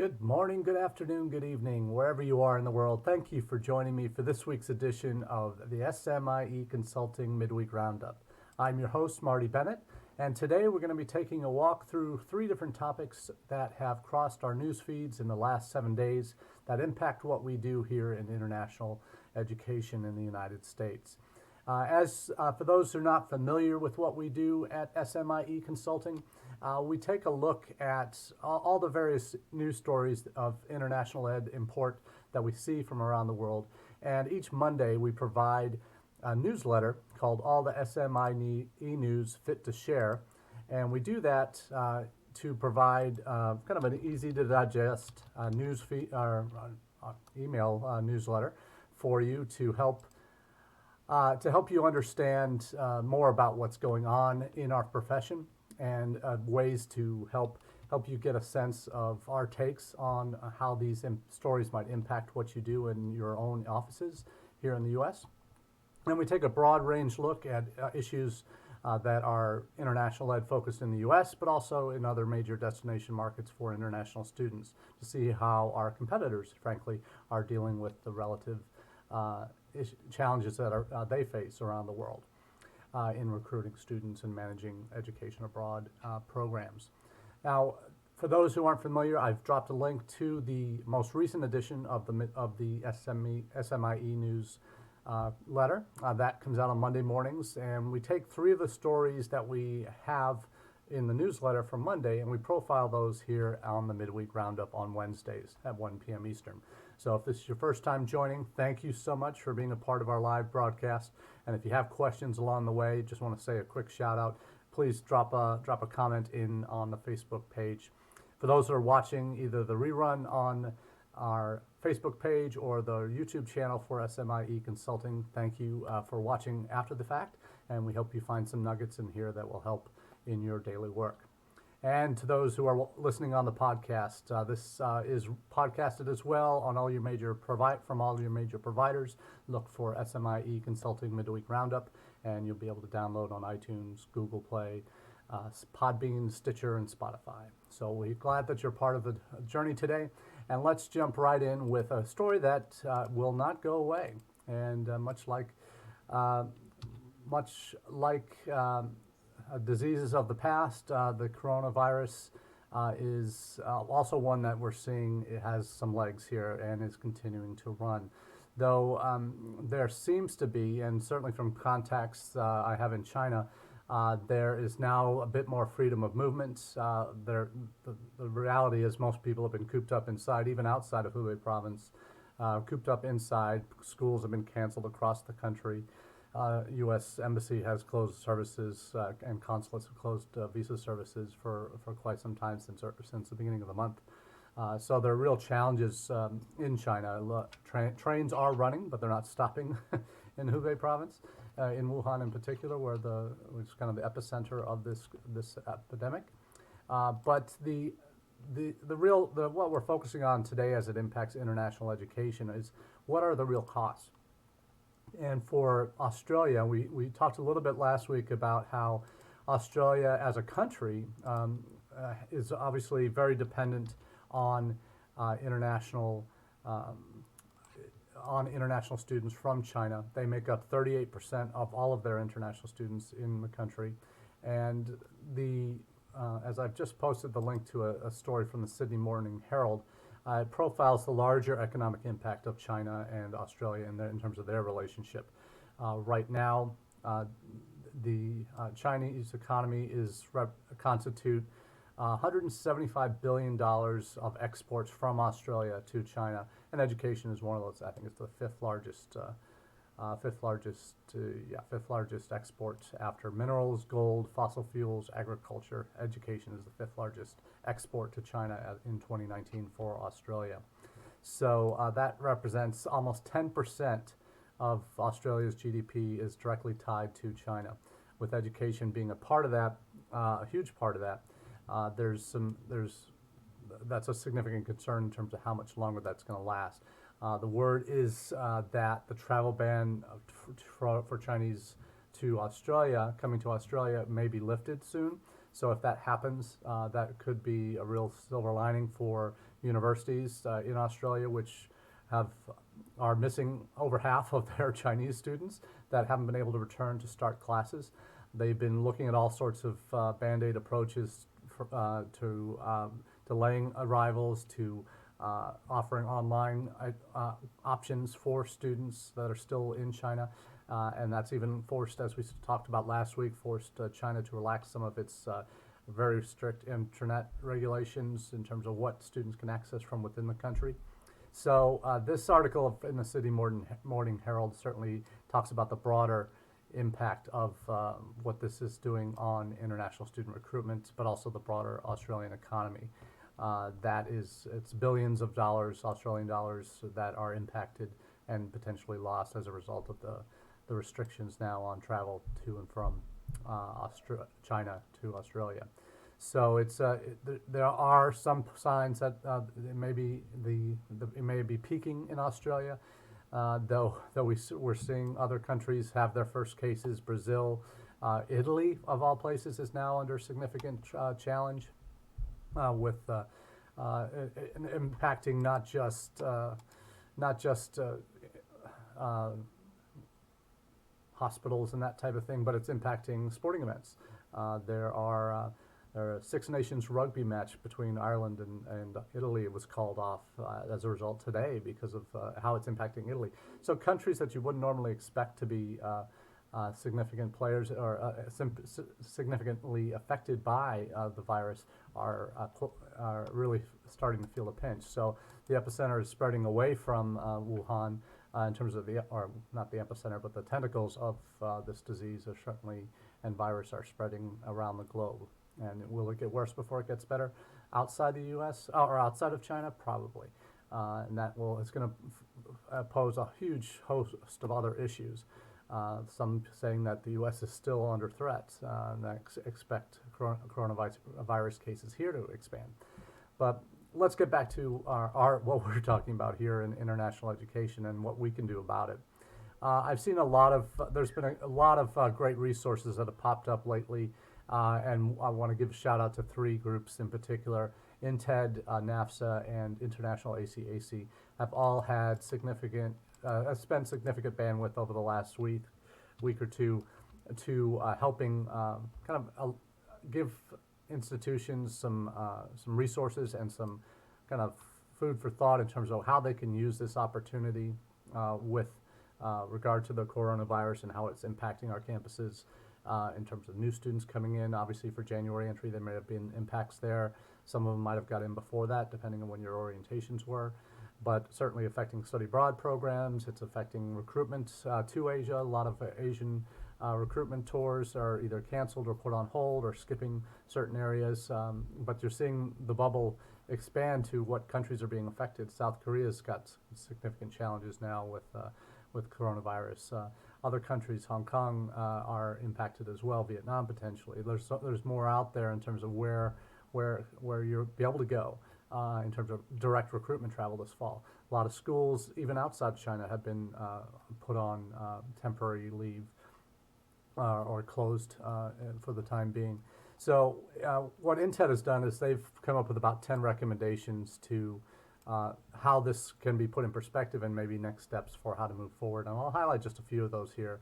Good morning, good afternoon, good evening, wherever you are in the world. Thank you for joining me for this week's edition of the SMIE Consulting Midweek Roundup. I'm your host, Marty Bennett, and today we're going to be taking a walk through three different topics that have crossed our news feeds in the last 7 days that impact what we do here in international education in the United States. For those who are not familiar with what we do at SMIE Consulting, we take a look at all the various news stories of international ed import that we see from around the world. And each Monday we provide a newsletter called All the SMIE News Fit to Share. And we do that to provide kind of an easy to digest news feed or email newsletter for you to help you understand more about what's going on in our profession and ways to help you get a sense of our takes on how these stories might impact what you do in your own offices here in the U.S. And we take a broad range look at issues that are international ed focused in the U.S., but also in other major destination markets for international students to see how our competitors, frankly, are dealing with the relative challenges that they face around the world in recruiting students and managing education abroad programs. Now, for those who aren't familiar, I've dropped a link to the most recent edition of the SMIE News letter. That comes out on Monday mornings, and we take three of the stories that we have in the newsletter from Monday, and we profile those here on the Midweek Roundup on Wednesdays at 1 p.m. Eastern. So if this is your first time joining, thank you so much for being a part of our live broadcast. And if you have questions along the way, just want to say a quick shout out, please drop a comment in on the Facebook page. For those that are watching either the rerun on our Facebook page or the YouTube channel for SMIE Consulting, thank you for watching after the fact, and we hope you find some nuggets in here that will help in your daily work. And to those who are listening on the podcast, this is podcasted as well on all your major providers. Look for SMIE Consulting Midweek Roundup, and you'll be able to download on iTunes, Google Play, Podbean, Stitcher, and Spotify. So we're glad that you're part of the journey today, and let's jump right in with a story that will not go away. And much like diseases of the past, the coronavirus is also one that we're seeing it has some legs here and is continuing to run. Though there seems to be, and certainly from contacts I have in China, there is now a bit more freedom of movement. The reality is most people have been cooped up inside, even outside of Hubei province, cooped up inside. Schools have been canceled across the country. U.S. Embassy has closed services and consulates have closed visa services for quite some time since the beginning of the month. So there are real challenges in China. Trains are running, but they're not stopping in Hubei province, in Wuhan in particular, which is kind of the epicenter of this epidemic. But what we're focusing on today as it impacts international education is what are the real costs. And for Australia, we talked a little bit last week about how Australia as a country is obviously very dependent on international students from China. They make up 38% of all of their international students in the country. And as I've just posted the link to a story from the Sydney Morning Herald, it profiles the larger economic impact of China and Australia in terms of their relationship. Right now, the Chinese economy constitute $175 billion of exports from Australia to China, and education is one of those. I think it's the fifth largest export after minerals, gold, fossil fuels, agriculture. Education is the fifth largest export to China in 2019 for Australia. So that represents almost 10% of Australia's GDP is directly tied to China, with education being a part of that, a huge part of that. That's a significant concern in terms of how much longer that's going to last. The word is that the travel ban for Chinese coming to Australia may be lifted soon. So if that happens, that could be a real silver lining for universities in Australia, which have are missing over half of their Chinese students that haven't been able to return to start classes. They've been looking at all sorts of band-aid approaches to delaying arrivals, to offering online options for students that are still in China. And that's even forced, as we talked about last week, forced China to relax some of its very strict internet regulations in terms of what students can access from within the country. So this article in the Sydney Morning Herald certainly talks about the broader impact of what this is doing on international student recruitment, but also the broader Australian economy. It's billions of dollars, Australian dollars, that are impacted and potentially lost as a result of the restrictions now on travel to and from China to Australia. So there are some signs that it may be peaking in Australia, though we're seeing other countries have their first cases. Brazil, Italy, of all places, is now under significant challenge with impacting not just hospitals and that type of thing, but it's impacting sporting events. There are a Six Nations rugby match between Ireland and Italy. It was called off as a result today because of how it's impacting Italy. So countries that you wouldn't normally expect to be significant players or significantly affected by the virus are really starting to feel the pinch. So the epicenter is spreading away from Wuhan in terms of or not the epicenter, but the tentacles of this disease are certainly, and virus are spreading around the globe. And will it get worse before it gets better? Outside the U.S. Or outside of China? Probably. And it's going to pose a huge host of other issues. Some saying that the U.S. is still under threat and expect coronavirus cases here to expand. But let's get back to what we're talking about here in international education and what we can do about it. I've seen there's been a lot of great resources that have popped up lately, and I want to give a shout out to three groups in particular. Intl, NAFSA, and International ACAC have all had spent significant bandwidth over the last week or two to helping give institutions some resources and some kind of food for thought in terms of how they can use this opportunity with regard to the coronavirus and how it's impacting our campuses in terms of new students coming in. Obviously for January entry there may have been impacts there. Some of them might have got in before that depending on when your orientations were, but certainly affecting study abroad programs. It's affecting recruitment to Asia. A lot of Asian recruitment tours are either canceled or put on hold or skipping certain areas, but you're seeing the bubble expand to what countries are being affected. South Korea's got significant challenges now with coronavirus. Other countries, Hong Kong, are impacted as well. Vietnam potentially. There's more out there in terms of where you'll be able to go in terms of direct recruitment travel this fall. A lot of schools, even outside China, have been put on temporary leave or closed for the time being. So what Intl has done is they've come up with about 10 recommendations to how this can be put in perspective and maybe next steps for how to move forward. And I'll highlight just a few of those here.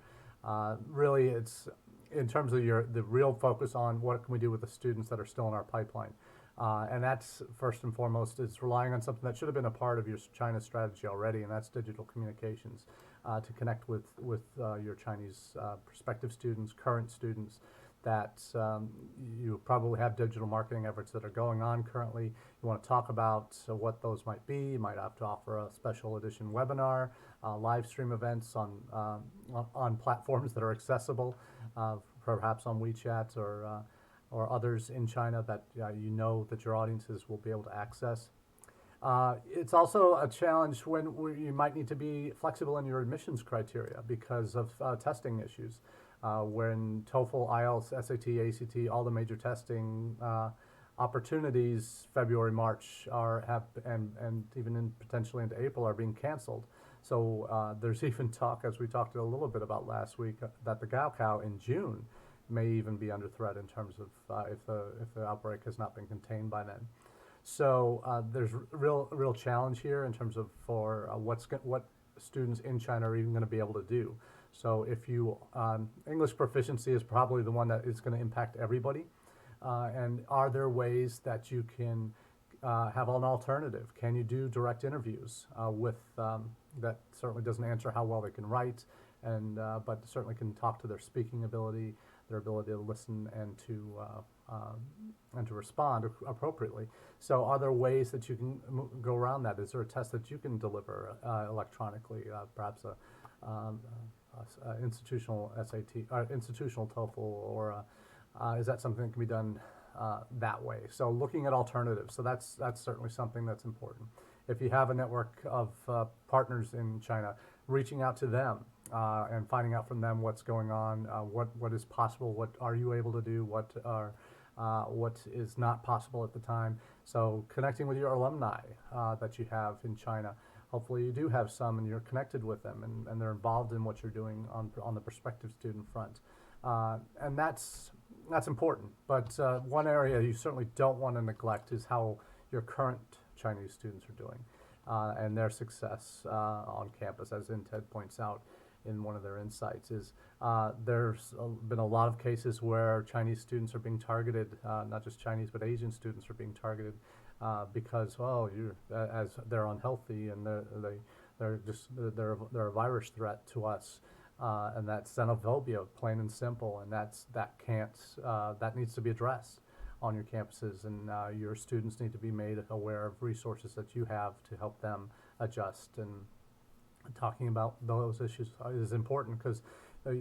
Really, it's in terms of the real focus on what can we do with the students that are still in our pipeline. And that's first and foremost is relying on something that should have been a part of your China strategy already, and that's digital communications to connect with your Chinese prospective students, current students, that you probably have digital marketing efforts that are going on currently. You want to talk about what those might be. You might have to offer a special edition webinar, live stream events on platforms that are accessible, perhaps on WeChat or others in China that you know that your audiences will be able to access. It's also a challenge when you might need to be flexible in your admissions criteria because of testing issues. When TOEFL, IELTS, SAT, ACT, all the major testing opportunities, February, March and even potentially into April are being canceled. So there's even talk, as we talked a little bit about last week, that the Gaokao in June may even be under threat in terms of if the outbreak has not been contained by then. So there's real challenge here in terms of for what students in China are even going to be able to do. So if you English proficiency is probably the one that is going to impact everybody. And are there ways that you can have an alternative? Can you do direct interviews with that certainly doesn't answer how well they can write, and but certainly can talk to their speaking ability, their ability to listen and to respond appropriately. So are there ways that you can go around that? Is there a test that you can deliver electronically, perhaps a institutional SAT, or institutional TOEFL, or is that something that can be done that way? So looking at alternatives. So that's certainly something that's important. If you have a network of partners in China, reaching out to them and finding out from them what's going on, what is possible, what are you able to do, what is not possible at the time. So connecting with your alumni that you have in China. Hopefully you do have some and you're connected with them and they're involved in what you're doing on the prospective student front. And that's important. But one area you certainly don't want to neglect is how your current Chinese students are doing and their success on campus, as Intl points out in one of their insights. Is there's been a lot of cases where Chinese students are being targeted, not just Chinese but Asian students are being targeted because as they're unhealthy and they're a virus threat to us. And that's xenophobia, plain and simple, and that needs to be addressed on your campuses, and your students need to be made aware of resources that you have to help them adjust. And talking about those issues is important because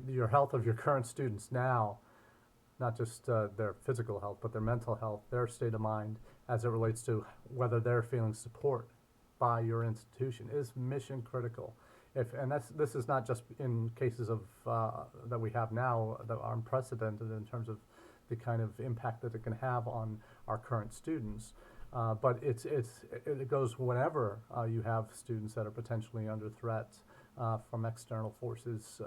your health of your current students now, not just their physical health, but their mental health, their state of mind, as it relates to whether they're feeling support by your institution, is mission critical. This is not just in cases of that we have now that are unprecedented in terms of the kind of impact that it can have on our current students, but it goes whenever you have students that are potentially under threat from external forces.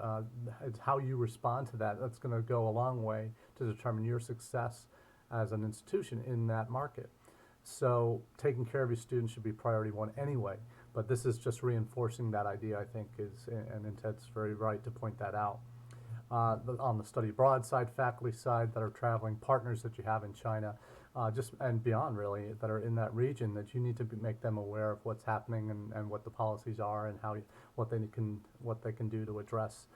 It's how you respond to that that's going to go a long way to determine your success as an institution in that market. So taking care of your students should be priority one anyway, but this is just reinforcing that idea, I think, and Intl's very right to point that out. On the study abroad side, faculty side that are traveling, partners that you have in China, and beyond really, that are in that region, that you need to make them aware of what's happening and what the policies are and what they can do to address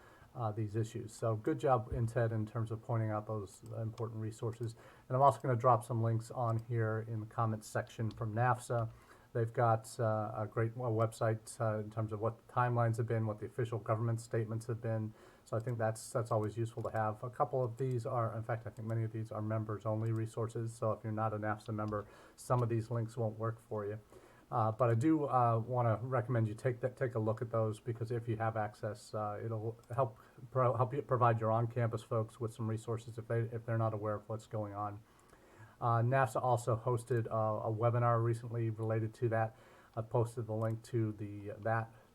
these issues. So good job, Intl, in terms of pointing out those important resources. And I'm also going to drop some links on here in the comments section from NAFSA. They've got a great website in terms of what the timelines have been, what the official government statements have been. So I think that's always useful to have. A couple of these are, in fact, I think many of these are members-only resources. So if you're not a NAFSA member, some of these links won't work for you. But I do want to recommend you take a look at those, because if you have access, it'll help you provide your on-campus folks with some resources if they're not aware of what's going on. NAFSA also hosted a webinar recently related to that. I've posted the link to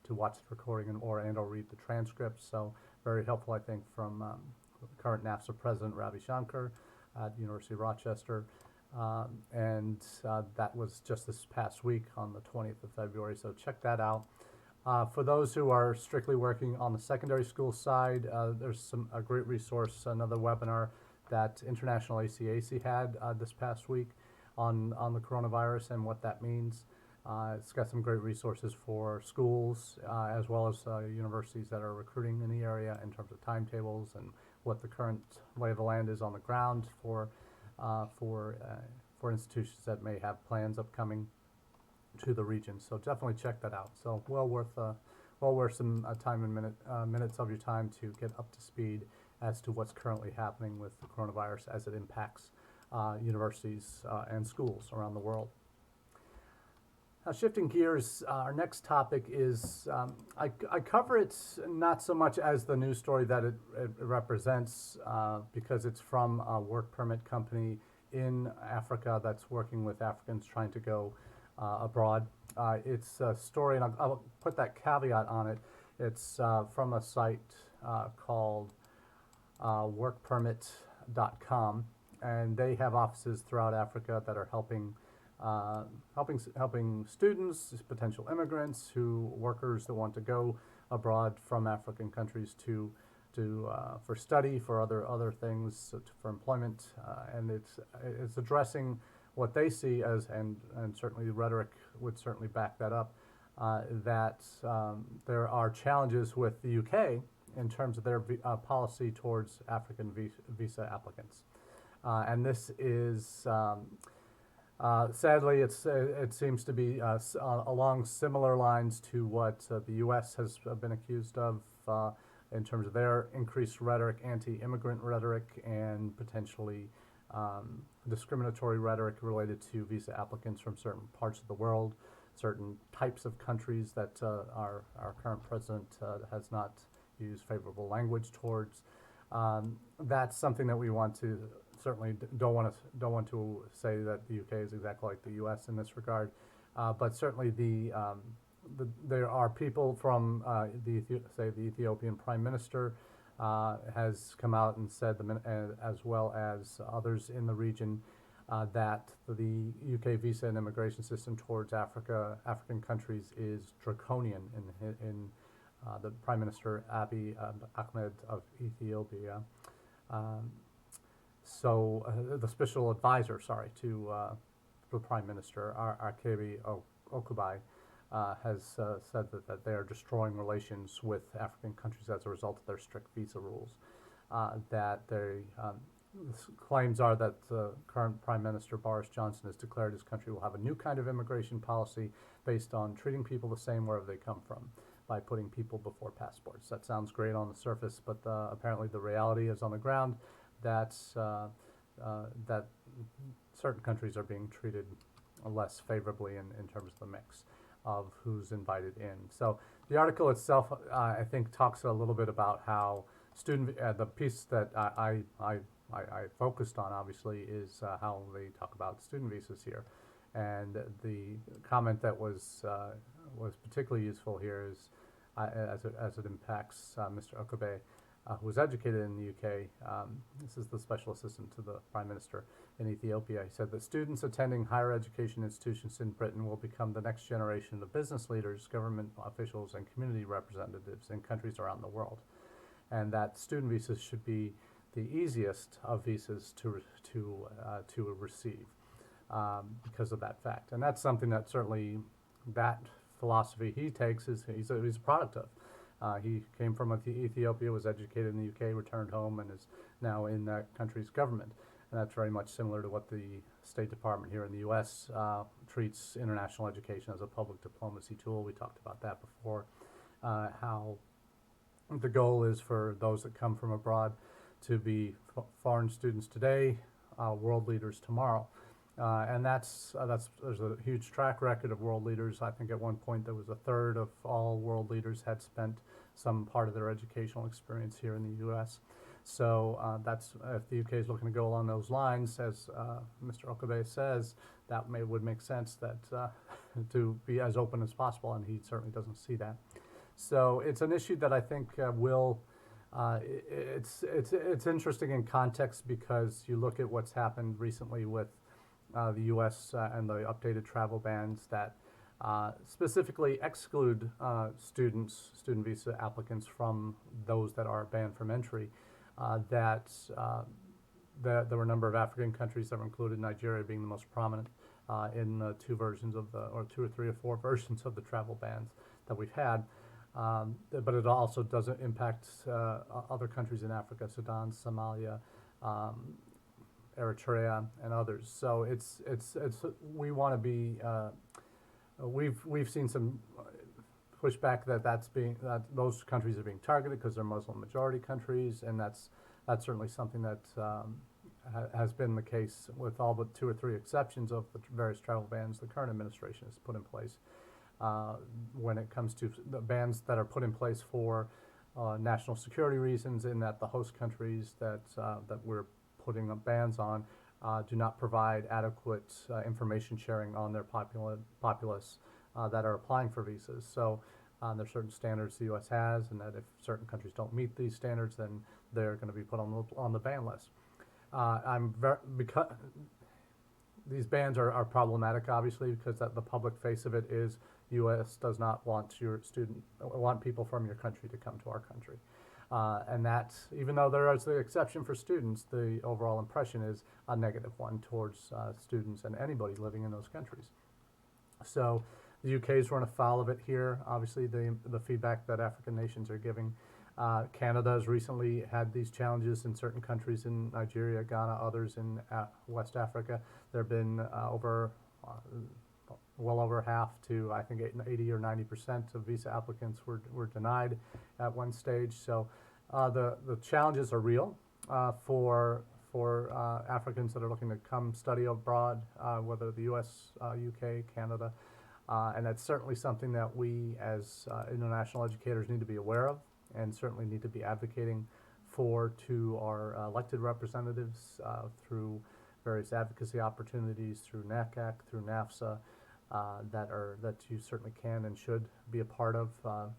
to watch the recording or read the transcript. So very helpful, I think, from current NAFSA President Ravi Shankar at University of Rochester. And that was just this past week on the 20th of February, so check that out. For those who are strictly working on the secondary school side, there's a great resource, another webinar that International ACAC had this past week on the coronavirus and what that means. It's got some great resources for schools as well as universities that are recruiting in the area in terms of timetables and what the current lay of the land is on the ground for institutions that may have plans upcoming to the region. So definitely check that out. So well worth some time and minutes of your time to get up to speed as to what's currently happening with the coronavirus as it impacts universities and schools around the world. Now, shifting gears, our next topic is, I cover it not so much as the news story that it represents, because it's from a work permit company in Africa that's working with Africans trying to go abroad. It's a story, and I'll put that caveat on it. It's from a site called Work Permit Midweek.com, and they have offices throughout Africa that are helping students, potential immigrants, workers that want to go abroad from African countries to for study, for other things, for employment, and it's addressing what they see as, and certainly the rhetoric would certainly back that up, that there are challenges with the UK in terms of their policy towards African visa applicants. And this is, sadly, it seems to be along similar lines to what the U.S. has been accused of in terms of their increased rhetoric, anti-immigrant rhetoric, and potentially discriminatory rhetoric related to visa applicants from certain parts of the world, certain types of countries that our current president has not used favorable language towards. That's something that we want to certainly don't want to say that the UK is exactly like the US in this regard, but certainly there are people from the Ethiopian Prime Minister has come out and said, as well as others in the region, that the UK visa and immigration system towards African countries is draconian. In the Prime Minister Abiy Ahmed of Ethiopia, the special advisor, to the Prime Minister, Arkebi Okubai, has said that they are destroying relations with African countries as a result of their strict visa rules. Claims are that the current Prime Minister Boris Johnson has declared his country will have a new kind of immigration policy based on treating people the same wherever they come from, by putting people before passports. That sounds great on the surface, but apparently the reality is on the ground that certain countries are being treated less favorably in terms of the mix of who's invited in. So the article itself, I think, talks a little bit about how the piece that I focused on, obviously, is how they talk about student visas here. And the comment that was particularly useful here is, as it impacts Mr. Okabe, who was educated in the UK. This is the special assistant to the Prime Minister in Ethiopia. He said that students attending higher education institutions in Britain will become the next generation of business leaders, government officials, and community representatives in countries around the world, and that student visas should be the easiest of visas to receive because of that fact. And that's something that certainly that philosophy he takes he's a product of. He came from Ethiopia, was educated in the UK, returned home, and is now in that country's government. And that's very much similar to what the State Department here in the U.S. Treats international education as a public diplomacy tool. We talked about that before, how the goal is for those that come from abroad to be foreign students today, world leaders tomorrow. And there's a huge track record of world leaders. I think at one point there was a third of all world leaders had spent some part of their educational experience here in the U.S. So that's, if the UK is looking to go along those lines, as Mr. Okabe says, that would make sense, that to be as open as possible, and he certainly doesn't see that. So it's an issue that I think it's interesting in context, because you look at what's happened recently with the U.S. And the updated travel bans that specifically exclude student visa applicants from those that are banned from entry. There were a number of African countries that were included, Nigeria being the most prominent in the two or three or four versions of the travel bans that we've had. But it also doesn't impact other countries in Africa, Sudan, Somalia, Eritrea, and others. So we want to be. We've seen some pushback that those countries are being targeted because they're Muslim majority countries, and that's certainly something that has been the case with all but two or three exceptions of the various travel bans the current administration has put in place. When it comes to the bans that are put in place for national security reasons, in that the host countries that we're putting bans on do not provide adequate information sharing on their populace that are applying for visas. So there are certain standards the U.S. has, and that if certain countries don't meet these standards, then they're going to be put on the ban list. Because these bans are problematic, obviously, because the public face of it is U.S. does not want want people from your country to come to our country. And that's, even though there is the exception for students, the overall impression is a negative one towards students and anybody living in those countries. So the UK is running afoul of it here. Obviously, the feedback that African nations are giving. Canada has recently had these challenges in certain countries in Nigeria, Ghana, others in West Africa. There have been well over half to, I think, 80 or 90% of visa applicants were denied at one stage. So the challenges are real for Africans that are looking to come study abroad, whether the U.S., UK, Canada. And that's certainly something that we as international educators need to be aware of, and certainly need to be advocating for to our elected representatives through various advocacy opportunities, through NACAC, through NAFSA, that you certainly can and should be a part of,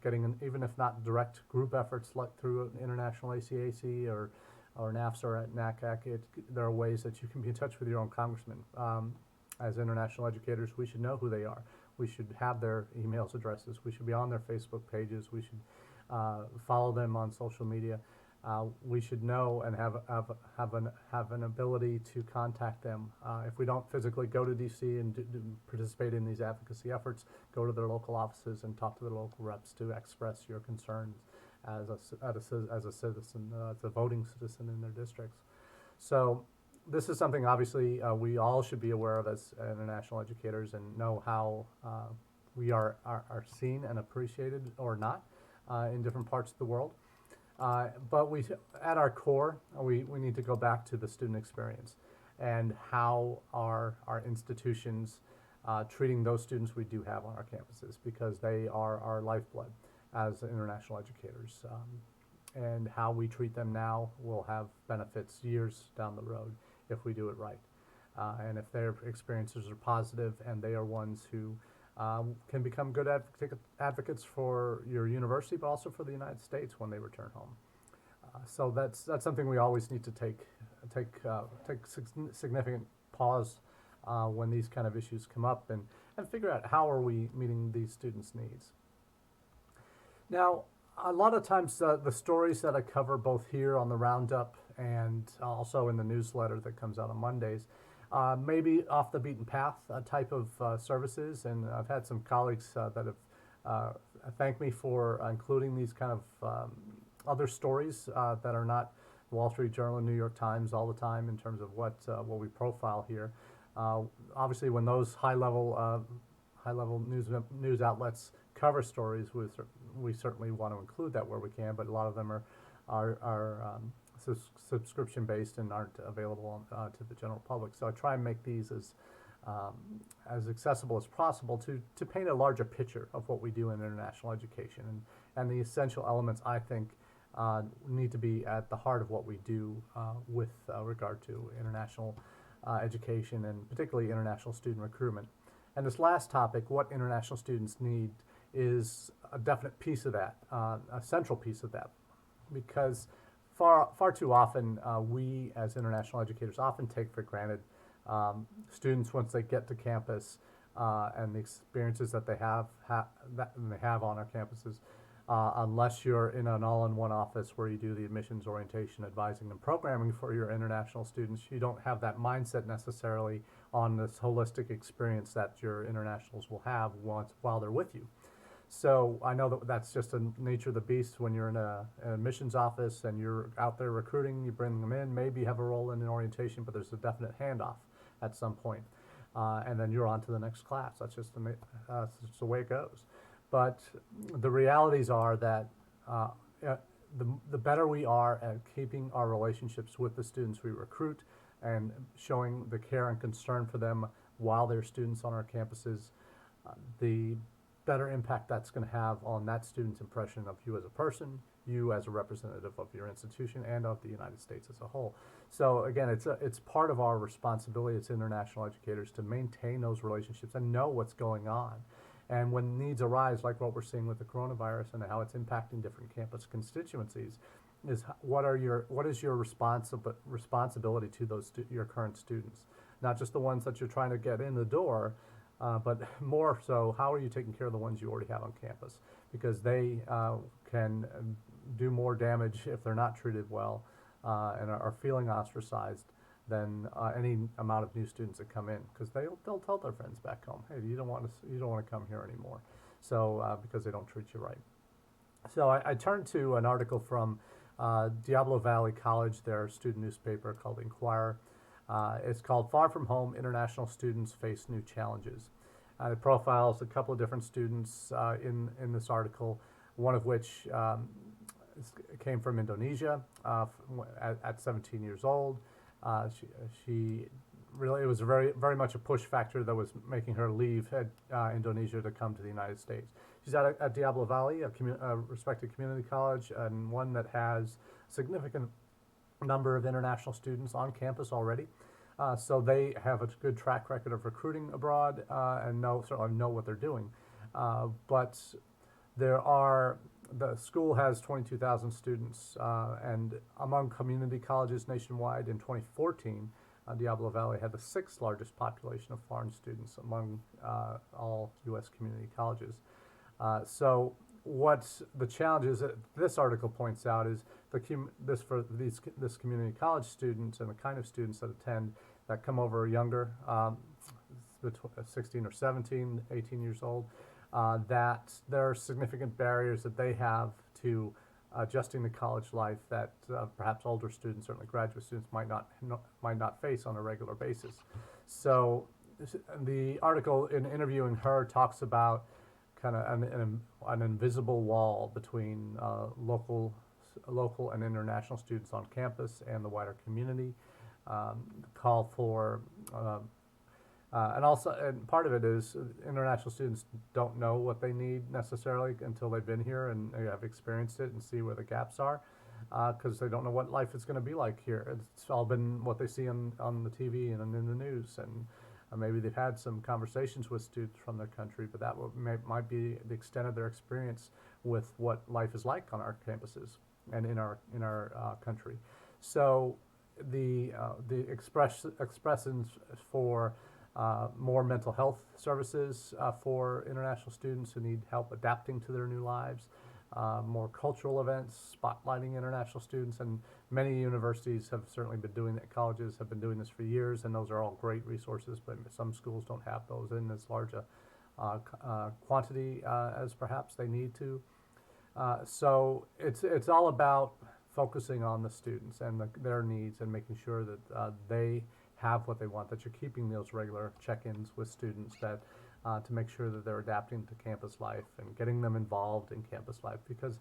getting even if not direct group efforts like through international ACAC or NAFSA or at NACAC. There are ways that you can be in touch with your own congressman. As international educators, we should know who they are. We should have their emails addresses. We should be on their Facebook pages. We should follow them on social media. We should know and have an ability to contact them. If we don't physically go to DC and participate in these advocacy efforts, go to their local offices and talk to their local reps to express your concerns as a citizen, as a voting citizen in their districts. So this is something obviously we all should be aware of as international educators and know how we are seen and appreciated or not in different parts of the world. But at our core, we need to go back to the student experience and how our institutions treating those students we do have on our campuses, because they are our lifeblood as international educators. And how we treat them now will have benefits years down the road if we do it right. And if their experiences are positive and they are ones who can become good advocates for your university, but also for the United States when they return home. So that's something we always need to take significant pause when these kind of issues come up, and figure out how are we meeting these students' needs. Now, a lot of times the stories that I cover both here on the Roundup and also in the newsletter that comes out on Mondays, maybe off the beaten path type of services, and I've had some colleagues that have thanked me for including these kind of other stories that are not the Wall Street Journal and New York Times all the time in terms of what we profile here. Obviously, when those high-level news outlets cover stories, we certainly want to include that where we can, but a lot of them are subscription based and aren't available to the general public. So I try and make these as accessible as possible to paint a larger picture of what we do in international education, and the essential elements I think need to be at the heart of what we do with regard to international education, and particularly international student recruitment. And this last topic, what international students need, is a definite piece of that, a central piece of that, because far too often we as international educators often take for granted students once they get to campus and the experiences that they have on our campuses. Unless you're in an all-in-one office where you do the admissions, orientation, advising, and programming for your international students, you don't have that mindset necessarily on this holistic experience that your internationals will have while they're with you. So I know that that's just the nature of the beast when you're in an admissions office and you're out there recruiting, you bring them in, maybe you have a role in an orientation, but there's a definite handoff at some point. And then you're on to the next class. That's just the way it goes. But the realities are that the better we are at keeping our relationships with the students we recruit and showing the care and concern for them while they're students on our campuses, the better impact that's going to have on that student's impression of you as a person, you as a representative of your institution, and of the United States as a whole. So again, it's part of our responsibility as international educators to maintain those relationships and know what's going on. And when needs arise, like what we're seeing with the coronavirus and how it's impacting different campus constituencies, is what is your responsibility to those your current students, not just the ones that you're trying to get in the door, but more so, how are you taking care of the ones you already have on campus? Because they can do more damage if they're not treated well and are feeling ostracized than any amount of new students that come in, because they'll tell their friends back home, hey, you don't want to come here anymore, so because they don't treat you right. So I turned to an article from Diablo Valley College, their student newspaper called Inquirer. It's called Far From Home, International Students Face New Challenges. It profiles a couple of different students in this article, one of which came from Indonesia at 17 years old. She really, it was very much a push factor that was making her leave Indonesia to come to the United States. She's at Diablo Valley, a respected community college, and one that has a significant number of international students on campus already. So they have a good track record of recruiting abroad and certainly know what they're doing. But the school has 22,000 students, and among community colleges nationwide in 2014, Diablo Valley had the 6th largest population of foreign students among all U.S. community colleges. So what the challenges that this article points out is this community college students and the kind of students that attend that come over younger, 16 or 17, 18 years old, that there are significant barriers that they have to adjusting to college life that perhaps older students, certainly graduate students, might not face on a regular basis. So the article, in interviewing her, talks about kind of an invisible wall between local and international students on campus and the wider community. Call for and part of it is international students don't know what they need necessarily until they've been here and they have experienced it and see where the gaps are, because they don't know what life is going to be like here. It's all been what they see on the TV and in the news, and maybe they've had some conversations with students from their country, but that might be the extent of their experience with what life is like on our campuses and in our country. So the expressions for more mental health services for international students who need help adapting to their new lives, more cultural events spotlighting international students, and many universities have certainly been doing that. Colleges have been doing this for years, and those are all great resources, but some schools don't have those in as large a quantity as perhaps they need to. So it's all about focusing on the students and their needs and making sure that they have what they want, that you're keeping those regular check-ins with students that to make sure that they're adapting to campus life and getting them involved in campus life, because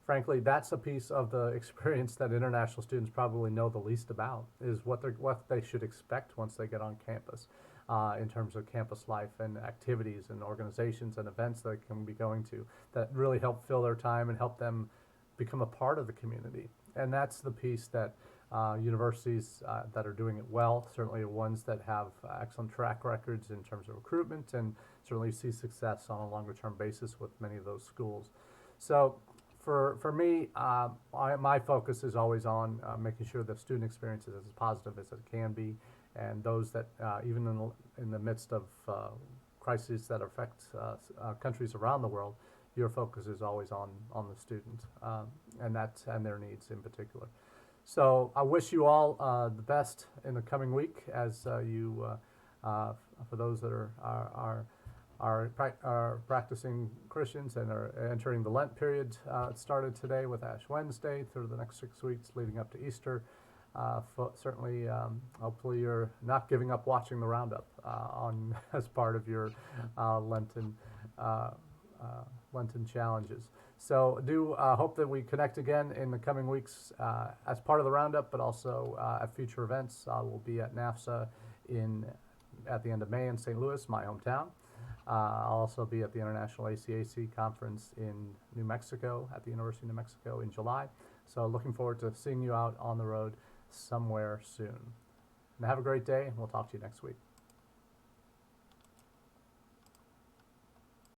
frankly that's a piece of the experience that international students probably know the least about, is what they should expect once they get on campus in terms of campus life and activities and organizations and events that they can be going to that really help fill their time and help them become a part of the community. And that's the piece that universities that are doing it well, certainly ones that have excellent track records in terms of recruitment, and certainly see success on a longer term basis with many of those schools. So for me, my focus is always on making sure the student experience is as positive as it can be, and those that even in the midst of crises that affect countries around the world, your focus is always on the student and their needs in particular. So I wish you all the best in the coming week as you, for those that are practicing Christians and are entering the Lent period. It started today with Ash Wednesday through the next 6 weeks leading up to Easter. Certainly, hopefully you're not giving up watching the Roundup as part of your Lenten challenges. So do hope that we connect again in the coming weeks as part of the Roundup, but also at future events. We'll be at NAFSA at the end of May in St. Louis, my hometown. I'll also be at the International ACAC Conference in New Mexico, at the University of New Mexico in July. So looking forward to seeing you out on the road somewhere soon. And have a great day, and we'll talk to you next week.